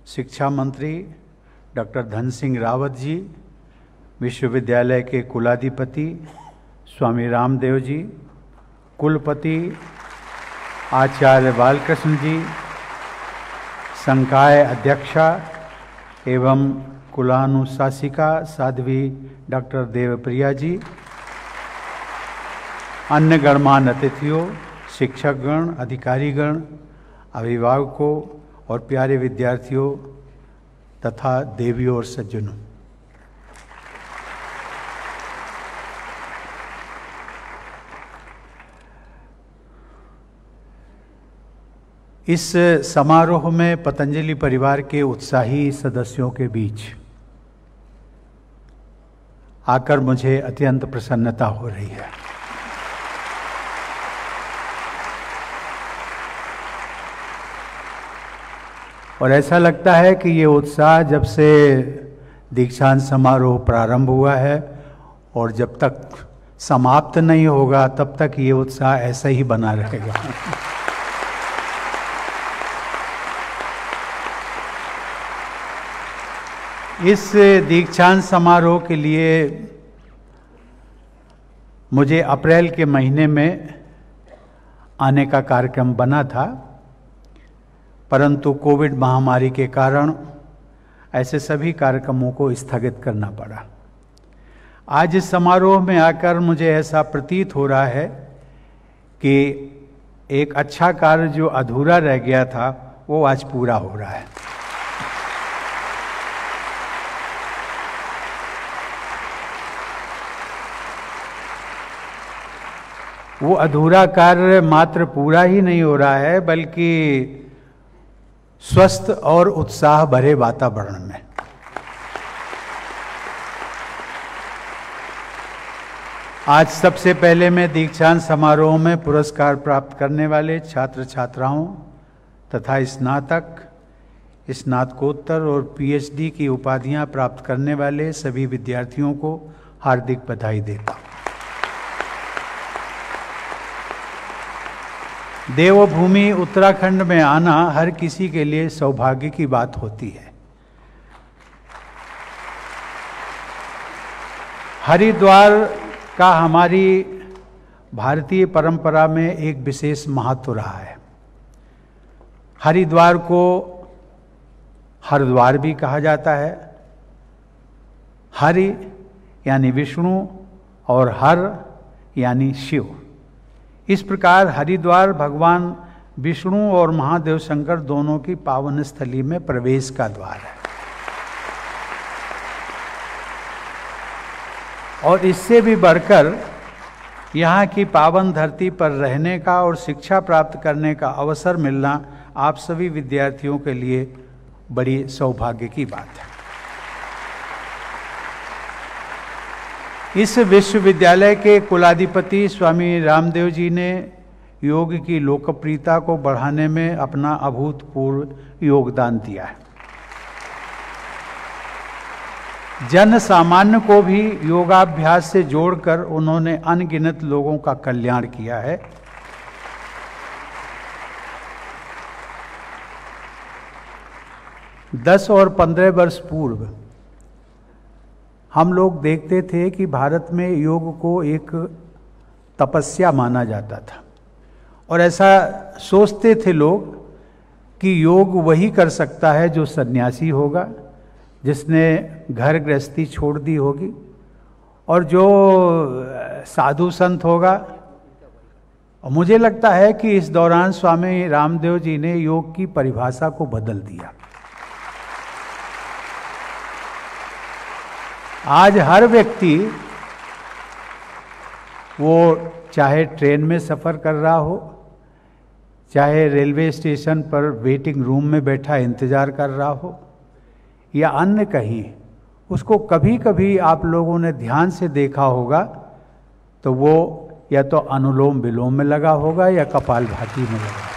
शिक्षा मंत्री डॉक्टर धन सिंह रावत जी, विश्वविद्यालय के कुलाधिपति स्वामी रामदेव जी, कुलपति आचार्य बालकृष्ण जी, संकाय अध्यक्षा एवं कुलानुशासिका साध्वी डॉक्टर देवप्रिया जी, अन्य गणमान्य अतिथियों, शिक्षकगण, अधिकारीगण, अभिभावकों और प्यारे विद्यार्थियों तथा देवियों और सज्जनों, इस समारोह में पतंजलि परिवार के उत्साही सदस्यों के बीच आकर मुझे अत्यंत प्रसन्नता हो रही है। और ऐसा लगता है कि ये उत्साह जब से दीक्षांत समारोह प्रारंभ हुआ है और जब तक समाप्त नहीं होगा तब तक ये उत्साह ऐसा ही बना रहेगा। इस दीक्षांत समारोह के लिए मुझे अप्रैल के महीने में आने का कार्यक्रम बना था, परंतु कोविड महामारी के कारण ऐसे सभी कार्यक्रमों को स्थगित करना पड़ा। आज इस समारोह में आकर मुझे ऐसा प्रतीत हो रहा है कि एक अच्छा कार्य जो अधूरा रह गया था वो आज पूरा हो रहा है। वो अधूरा कार्य मात्र पूरा ही नहीं हो रहा है बल्कि स्वस्थ और उत्साह भरे वातावरण में। आज सबसे पहले मैं दीक्षांत समारोह में पुरस्कार प्राप्त करने वाले छात्र छात्राओं तथा स्नातक, स्नातकोत्तर और पीएचडी की उपाधियां प्राप्त करने वाले सभी विद्यार्थियों को हार्दिक बधाई देता हूं। देवभूमि उत्तराखंड में आना हर किसी के लिए सौभाग्य की बात होती है। हरिद्वार का हमारी भारतीय परंपरा में एक विशेष महत्व रहा है। हरिद्वार को हरद्वार भी कहा जाता है। हरि यानी विष्णु और हर यानी शिव। इस प्रकार हरिद्वार भगवान विष्णु और महादेव शंकर दोनों की पावन स्थली में प्रवेश का द्वार है। और इससे भी बढ़कर यहाँ की पावन धरती पर रहने का और शिक्षा प्राप्त करने का अवसर मिलना आप सभी विद्यार्थियों के लिए बड़ी सौभाग्य की बात है। इस विश्वविद्यालय के कुलाधिपति स्वामी रामदेव जी ने योग की लोकप्रियता को बढ़ाने में अपना अभूतपूर्व योगदान दिया है। जन सामान्य को भी योगाभ्यास से जोड़कर उन्होंने अनगिनत लोगों का कल्याण किया है। दस और 15 वर्ष पूर्व हम लोग देखते थे कि भारत में योग को एक तपस्या माना जाता था और ऐसा सोचते थे लोग कि योग वही कर सकता है जो सन्यासी होगा, जिसने घर गृहस्थी छोड़ दी होगी, और जो साधु संत होगा। और मुझे लगता है कि इस दौरान स्वामी रामदेव जी ने योग की परिभाषा को बदल दिया। आज हर व्यक्ति, वो चाहे ट्रेन में सफ़र कर रहा हो, चाहे रेलवे स्टेशन पर वेटिंग रूम में बैठा इंतज़ार कर रहा हो, या अन्य कहीं, उसको कभी कभी आप लोगों ने ध्यान से देखा होगा तो वो या तो अनुलोम विलोम में लगा होगा या कपालभाति में लगा।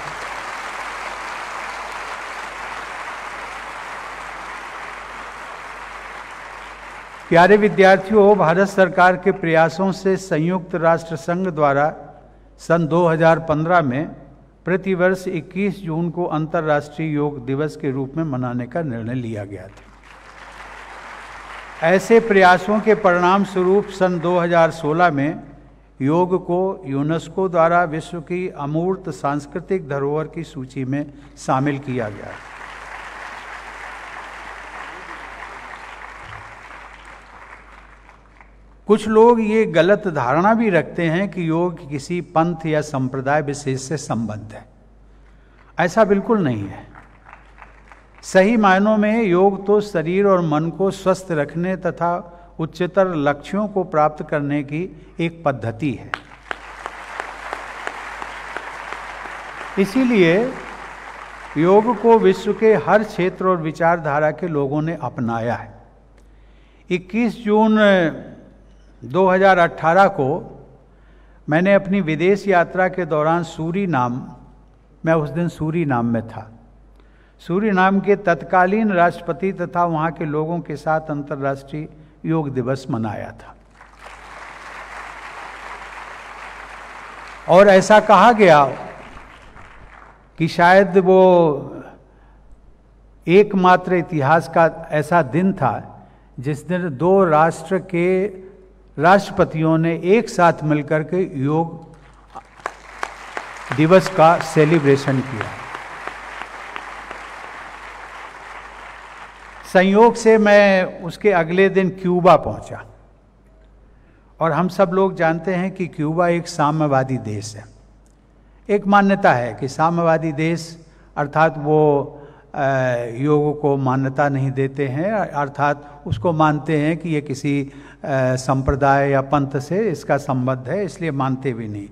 प्यारे विद्यार्थियों, भारत सरकार के प्रयासों से संयुक्त राष्ट्र संघ द्वारा सन 2015 में प्रतिवर्ष 21 जून को अंतर्राष्ट्रीय योग दिवस के रूप में मनाने का निर्णय लिया गया था। ऐसे प्रयासों के परिणाम स्वरूप सन 2016 में योग को यूनेस्को द्वारा विश्व की अमूर्त सांस्कृतिक धरोहर की सूची में शामिल किया गया। कुछ लोग ये गलत धारणा भी रखते हैं कि योग किसी पंथ या संप्रदाय विशेष से संबद्ध है। ऐसा बिल्कुल नहीं है। सही मायनों में योग तो शरीर और मन को स्वस्थ रखने तथा उच्चतर लक्ष्यों को प्राप्त करने की एक पद्धति है। इसीलिए योग को विश्व के हर क्षेत्र और विचारधारा के लोगों ने अपनाया है। 21 जून 2018 को मैंने अपनी विदेश यात्रा के दौरान सूरीनाम, मैं उस दिन सूरीनाम में था, सूरीनाम के तत्कालीन राष्ट्रपति तथा वहाँ के लोगों के साथ अंतर्राष्ट्रीय योग दिवस मनाया था। और ऐसा कहा गया कि शायद वो एकमात्र इतिहास का ऐसा दिन था जिस दिन दो राष्ट्र के राष्ट्रपतियों ने एक साथ मिलकर के योग दिवस का सेलिब्रेशन किया। संयोग से मैं उसके अगले दिन क्यूबा पहुंचा, और हम सब लोग जानते हैं कि क्यूबा एक साम्यवादी देश है। एक मान्यता है कि साम्यवादी देश अर्थात वो योग को मान्यता नहीं देते हैं, अर्थात उसको मानते हैं कि ये किसी संप्रदाय या पंथ से इसका संबंध है, इसलिए मानते भी नहीं।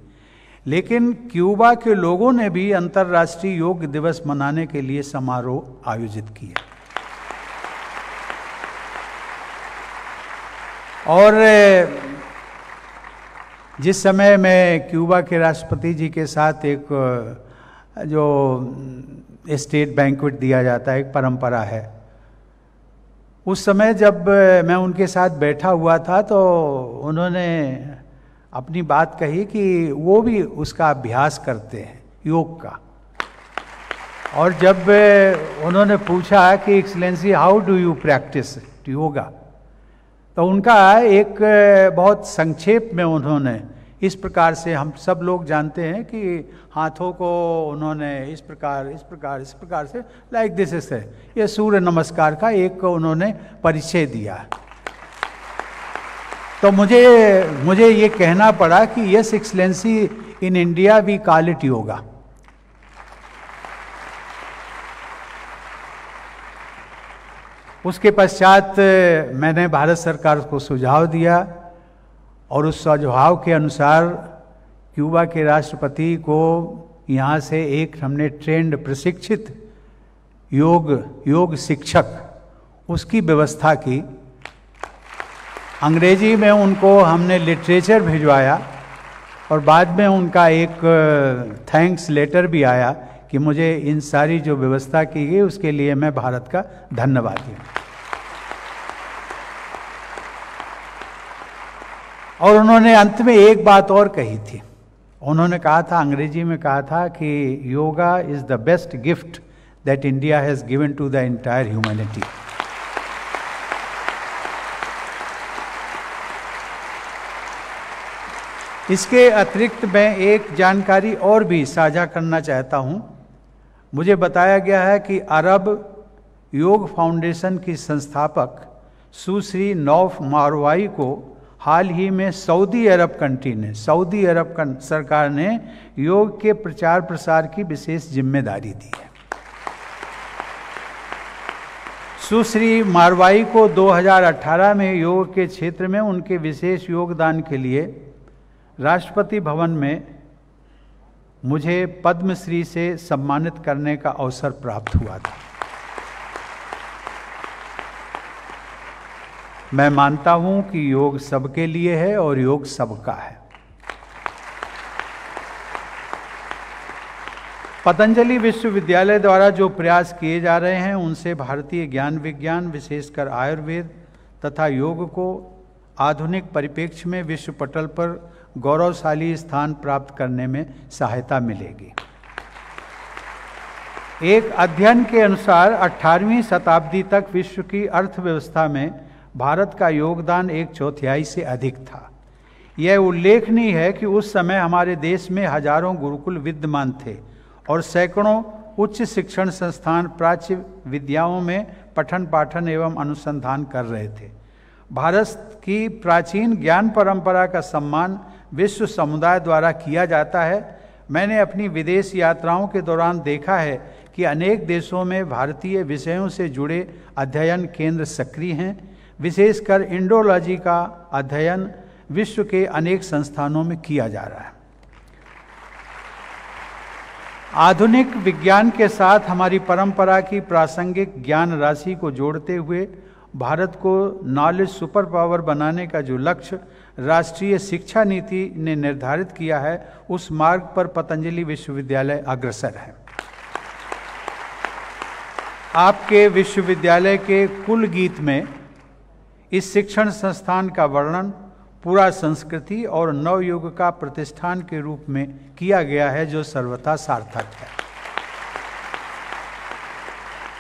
लेकिन क्यूबा के लोगों ने भी अंतर्राष्ट्रीय योग दिवस मनाने के लिए समारोह आयोजित किया। और जिस समय मैं क्यूबा के राष्ट्रपति जी के साथ एक जो स्टेट बैंक्वेट दिया जाता है, एक परंपरा है, उस समय जब मैं उनके साथ बैठा हुआ था तो उन्होंने अपनी बात कही कि वो भी उसका अभ्यास करते हैं योग का। और जब उन्होंने पूछा कि excellency how do you practice yoga, तो उनका एक बहुत संक्षेप में उन्होंने इस प्रकार से, हम सब लोग जानते हैं कि हाथों को उन्होंने इस प्रकार से लाइक दिस से, ये सूर्य नमस्कार का एक उन्होंने परिचय दिया। तो मुझे ये कहना पड़ा कि yes excellency, in India we call it yoga. उसके पश्चात मैंने भारत सरकार को सुझाव दिया, और उस सुझाव के अनुसार क्यूबा के राष्ट्रपति को यहाँ से एक हमने ट्रेंड प्रशिक्षित योग शिक्षक उसकी व्यवस्था की। अंग्रेजी में उनको हमने लिटरेचर भिजवाया, और बाद में उनका एक थैंक्स लेटर भी आया कि मुझे इन सारी जो व्यवस्था की गई उसके लिए मैं भारत का धन्यवादी हूँ। और उन्होंने अंत में एक बात और कही थी। उन्होंने कहा था, अंग्रेजी में कहा था कि yoga is the best gift that India has given to the entire humanity. इसके अतिरिक्त मैं एक जानकारी और भी साझा करना चाहता हूं। मुझे बताया गया है कि अरब योग फाउंडेशन की संस्थापक सुश्री नौफ मारवाई को हाल ही में सऊदी अरब सरकार ने योग के प्रचार प्रसार की विशेष जिम्मेदारी दी है। सुश्री मारवाई को 2018 में योग के क्षेत्र में उनके विशेष योगदान के लिए राष्ट्रपति भवन में मुझे पद्मश्री से सम्मानित करने का अवसर प्राप्त हुआ था। मैं मानता हूं कि योग सबके लिए है और योग सबका है। पतंजलि विश्वविद्यालय द्वारा जो प्रयास किए जा रहे हैं उनसे भारतीय ज्ञान विज्ञान, विशेषकर आयुर्वेद तथा योग को आधुनिक परिप्रेक्ष्य में विश्व पटल पर गौरवशाली स्थान प्राप्त करने में सहायता मिलेगी। एक अध्ययन के अनुसार 18वीं शताब्दी तक विश्व की अर्थव्यवस्था में भारत का योगदान 1/4 से अधिक था। यह उल्लेखनीय है कि उस समय हमारे देश में हजारों गुरुकुल विद्यमान थे और सैकड़ों उच्च शिक्षण संस्थान प्राच्य विद्याओं में पठन पाठन एवं अनुसंधान कर रहे थे। भारत की प्राचीन ज्ञान परंपरा का सम्मान विश्व समुदाय द्वारा किया जाता है। मैंने अपनी विदेश यात्राओं के दौरान देखा है कि अनेक देशों में भारतीय विषयों से जुड़े अध्ययन केंद्र सक्रिय हैं। विशेषकर इंडोलॉजी का अध्ययन विश्व के अनेक संस्थानों में किया जा रहा है। आधुनिक विज्ञान के साथ हमारी परंपरा की प्रासंगिक ज्ञान राशि को जोड़ते हुए भारत को नॉलेज सुपर पावर बनाने का जो लक्ष्य राष्ट्रीय शिक्षा नीति ने निर्धारित किया है, उस मार्ग पर पतंजलि विश्वविद्यालय अग्रसर है। आपके विश्वविद्यालय के कुल गीत में इस शिक्षण संस्थान का वर्णन पूरा संस्कृति और नवयुग का प्रतिष्ठान के रूप में किया गया है, जो सर्वथा सार्थक है।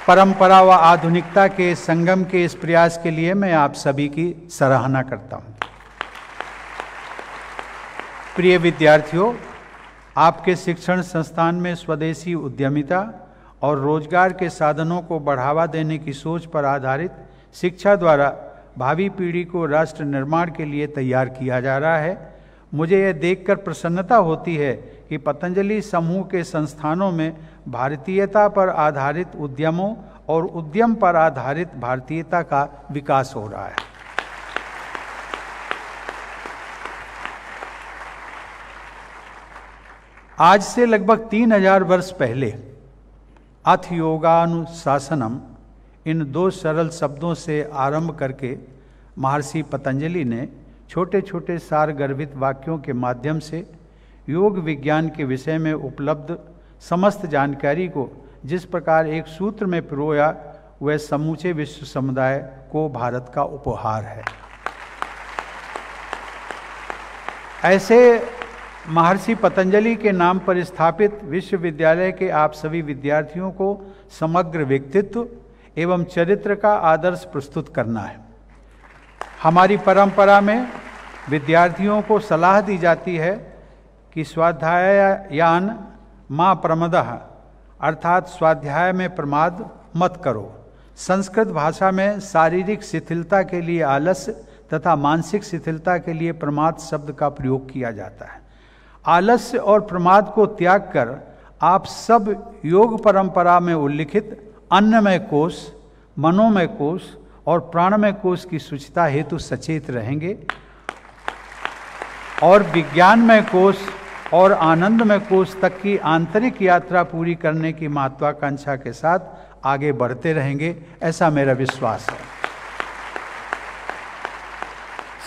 परंपरा व आधुनिकता के संगम के इस प्रयास के लिए मैं आप सभी की सराहना करता हूं। प्रिय विद्यार्थियों, आपके शिक्षण संस्थान में स्वदेशी उद्यमिता और रोजगार के साधनों को बढ़ावा देने की सोच पर आधारित शिक्षा द्वारा भावी पीढ़ी को राष्ट्र निर्माण के लिए तैयार किया जा रहा है। मुझे यह देखकर प्रसन्नता होती है कि पतंजलि समूह के संस्थानों में भारतीयता पर आधारित उद्यमों और उद्यम पर आधारित भारतीयता का विकास हो रहा है। आज से लगभग 3000 वर्ष पहले अथ योगानुशासनम इन 2 सरल शब्दों से आरंभ करके महर्षि पतंजलि ने छोटे छोटे सार गर्भित वाक्यों के माध्यम से योग विज्ञान के विषय में उपलब्ध समस्त जानकारी को जिस प्रकार एक सूत्र में पिरोया, वह समूचे विश्व समुदाय को भारत का उपहार है। ऐसे महर्षि पतंजलि के नाम पर स्थापित विश्वविद्यालय के आप सभी विद्यार्थियों को समग्र व्यक्तित्व एवं चरित्र का आदर्श प्रस्तुत करना है। हमारी परंपरा में विद्यार्थियों को सलाह दी जाती है कि स्वाध्यायान मा प्रमदः, अर्थात स्वाध्याय में प्रमाद मत करो। संस्कृत भाषा में शारीरिक शिथिलता के लिए आलस्य तथा मानसिक शिथिलता के लिए प्रमाद शब्द का प्रयोग किया जाता है। आलस्य और प्रमाद को त्याग कर आप सब योग परंपरा में उल्लिखित अन्नमय कोश, मनोमय कोश और प्राणमय कोश की शुचिता हेतु सचेत रहेंगे और विज्ञानमय कोश और आनंदमय कोश तक की आंतरिक यात्रा पूरी करने की महत्वाकांक्षा के साथ आगे बढ़ते रहेंगे, ऐसा मेरा विश्वास है।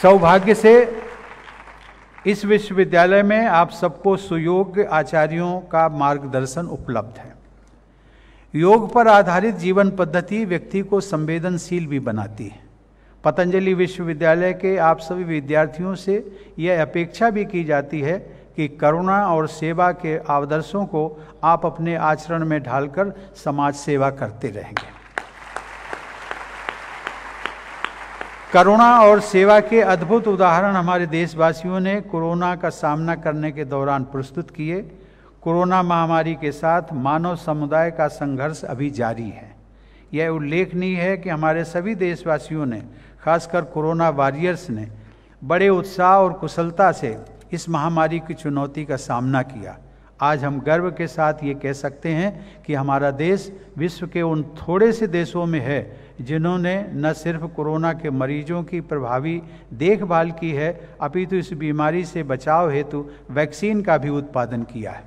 सौभाग्य से इस विश्वविद्यालय में आप सबको सुयोग्य आचार्यों का मार्गदर्शन उपलब्ध है। योग पर आधारित जीवन पद्धति व्यक्ति को संवेदनशील भी बनाती है। पतंजलि विश्वविद्यालय के आप सभी विद्यार्थियों से यह अपेक्षा भी की जाती है कि करुणा और सेवा के आदर्शों को आप अपने आचरण में ढालकर समाज सेवा करते रहेंगे। करुणा और सेवा के अद्भुत उदाहरण हमारे देशवासियों ने कोरोना का सामना करने के दौरान प्रस्तुत किए। कोरोना महामारी के साथ मानव समुदाय का संघर्ष अभी जारी है। यह उल्लेखनीय है कि हमारे सभी देशवासियों ने, खासकर कोरोना वॉरियर्स ने, बड़े उत्साह और कुशलता से इस महामारी की चुनौती का सामना किया। आज हम गर्व के साथ ये कह सकते हैं कि हमारा देश विश्व के उन थोड़े से देशों में है जिन्होंने न सिर्फ कोरोना के मरीजों की प्रभावी देखभाल की है, अपितु इस बीमारी से बचाव हेतु वैक्सीन का भी उत्पादन किया है।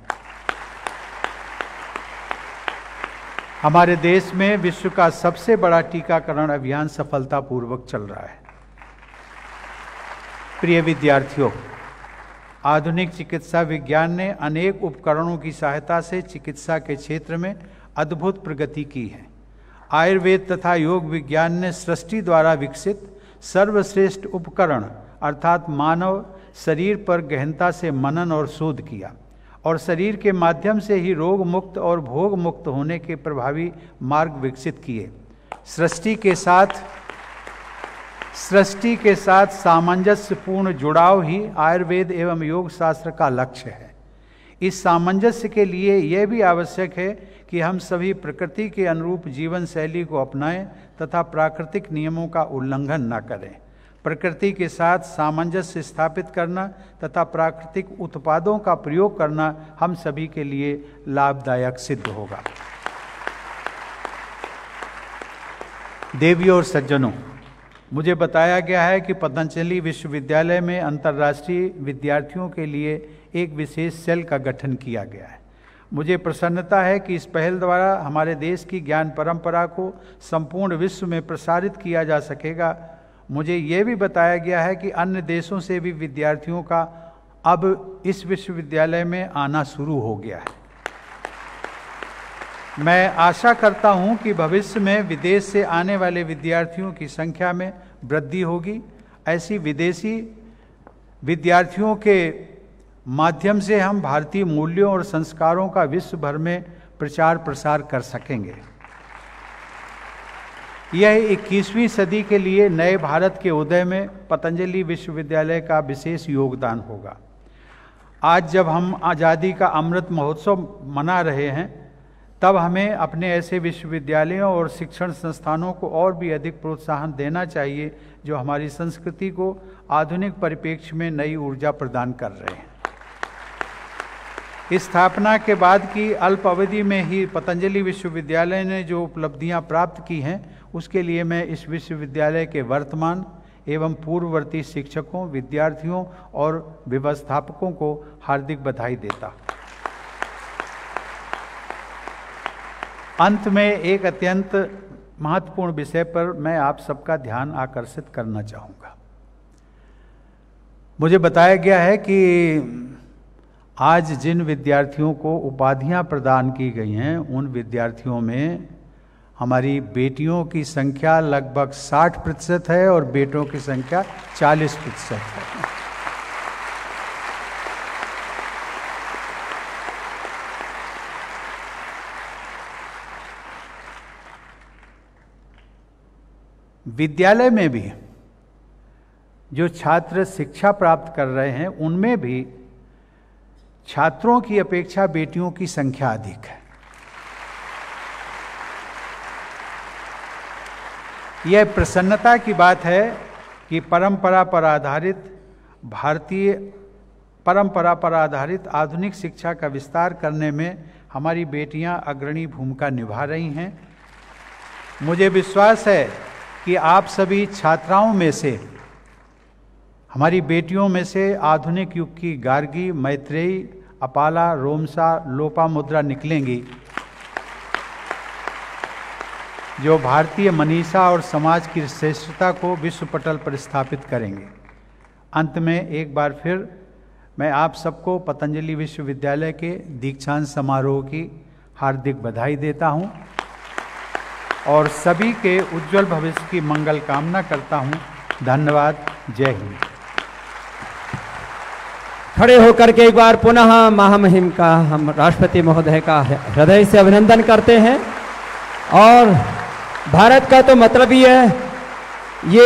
हमारे देश में विश्व का सबसे बड़ा टीकाकरण अभियान सफलतापूर्वक चल रहा है। प्रिय विद्यार्थियों, आधुनिक चिकित्सा विज्ञान ने अनेक उपकरणों की सहायता से चिकित्सा के क्षेत्र में अद्भुत प्रगति की है। आयुर्वेद तथा योग विज्ञान ने सृष्टि द्वारा विकसित सर्वश्रेष्ठ उपकरण अर्थात मानव शरीर पर गहनता से मनन और शोध किया और शरीर के माध्यम से ही रोग मुक्त और भोग मुक्त होने के प्रभावी मार्ग विकसित किए। सृष्टि के साथ सामंजस्यपूर्ण जुड़ाव ही आयुर्वेद एवं योग शास्त्र का लक्ष्य है। इस सामंजस्य के लिए यह भी आवश्यक है कि हम सभी प्रकृति के अनुरूप जीवन शैली को अपनाएं तथा प्राकृतिक नियमों का उल्लंघन न करें। प्रकृति के साथ सामंजस्य स्थापित करना तथा प्राकृतिक उत्पादों का प्रयोग करना हम सभी के लिए लाभदायक सिद्ध होगा। देवियों और सज्जनों, मुझे बताया गया है कि पतंजलि विश्वविद्यालय में अंतर्राष्ट्रीय विद्यार्थियों के लिए एक विशेष सेल का गठन किया गया है। मुझे प्रसन्नता है कि इस पहल द्वारा हमारे देश की ज्ञान परंपरा को संपूर्ण विश्व में प्रसारित किया जा सकेगा। मुझे ये भी बताया गया है कि अन्य देशों से भी विद्यार्थियों का अब इस विश्वविद्यालय में आना शुरू हो गया है। मैं आशा करता हूं कि भविष्य में विदेश से आने वाले विद्यार्थियों की संख्या में वृद्धि होगी। ऐसी विदेशी विद्यार्थियों के माध्यम से हम भारतीय मूल्यों और संस्कारों का विश्व भर में प्रचार प्रसार कर सकेंगे। यह 21वीं सदी के लिए नए भारत के उदय में पतंजलि विश्वविद्यालय का विशेष योगदान होगा। आज जब हम आज़ादी का अमृत महोत्सव मना रहे हैं, तब हमें अपने ऐसे विश्वविद्यालयों और शिक्षण संस्थानों को और भी अधिक प्रोत्साहन देना चाहिए जो हमारी संस्कृति को आधुनिक परिप्रेक्ष्य में नई ऊर्जा प्रदान कर रहे हैं। इस स्थापना के बाद की अल्प अवधि में ही पतंजलि विश्वविद्यालय ने जो उपलब्धियां प्राप्त की हैं, उसके लिए मैं इस विश्वविद्यालय के वर्तमान एवं पूर्ववर्ती शिक्षकों, विद्यार्थियों और व्यवस्थापकों को हार्दिक बधाई देता हूं। अंत में एक अत्यंत महत्वपूर्ण विषय पर मैं आप सबका ध्यान आकर्षित करना चाहूँगा। मुझे बताया गया है कि आज जिन विद्यार्थियों को उपाधियां प्रदान की गई हैं, उन विद्यार्थियों में हमारी बेटियों की संख्या लगभग 60% है और बेटों की संख्या 40% है। विद्यालय में भी जो छात्र शिक्षा प्राप्त कर रहे हैं, उनमें भी छात्रों की अपेक्षा बेटियों की संख्या अधिक है। यह प्रसन्नता की बात है कि परंपरा पर आधारित आधुनिक शिक्षा का विस्तार करने में हमारी बेटियां अग्रणी भूमिका निभा रही हैं। मुझे विश्वास है कि आप सभी छात्राओं में से, हमारी बेटियों में से आधुनिक युग की गार्गी, मैत्रेयी, अपाला, रोमसा, लोपामुद्रा निकलेंगी, जो भारतीय मनीषा और समाज की श्रेष्ठता को विश्व पटल पर स्थापित करेंगे। अंत में एक बार फिर मैं आप सबको पतंजलि विश्वविद्यालय के दीक्षांत समारोह की हार्दिक बधाई देता हूं और सभी के उज्जवल भविष्य की मंगल कामना करता हूं। धन्यवाद। जय हिंद। खड़े होकर के एक बार पुनः महामहिम का हम राष्ट्रपति महोदय का हृदय से अभिनंदन करते हैं। और भारत का तो मतलब ही है ये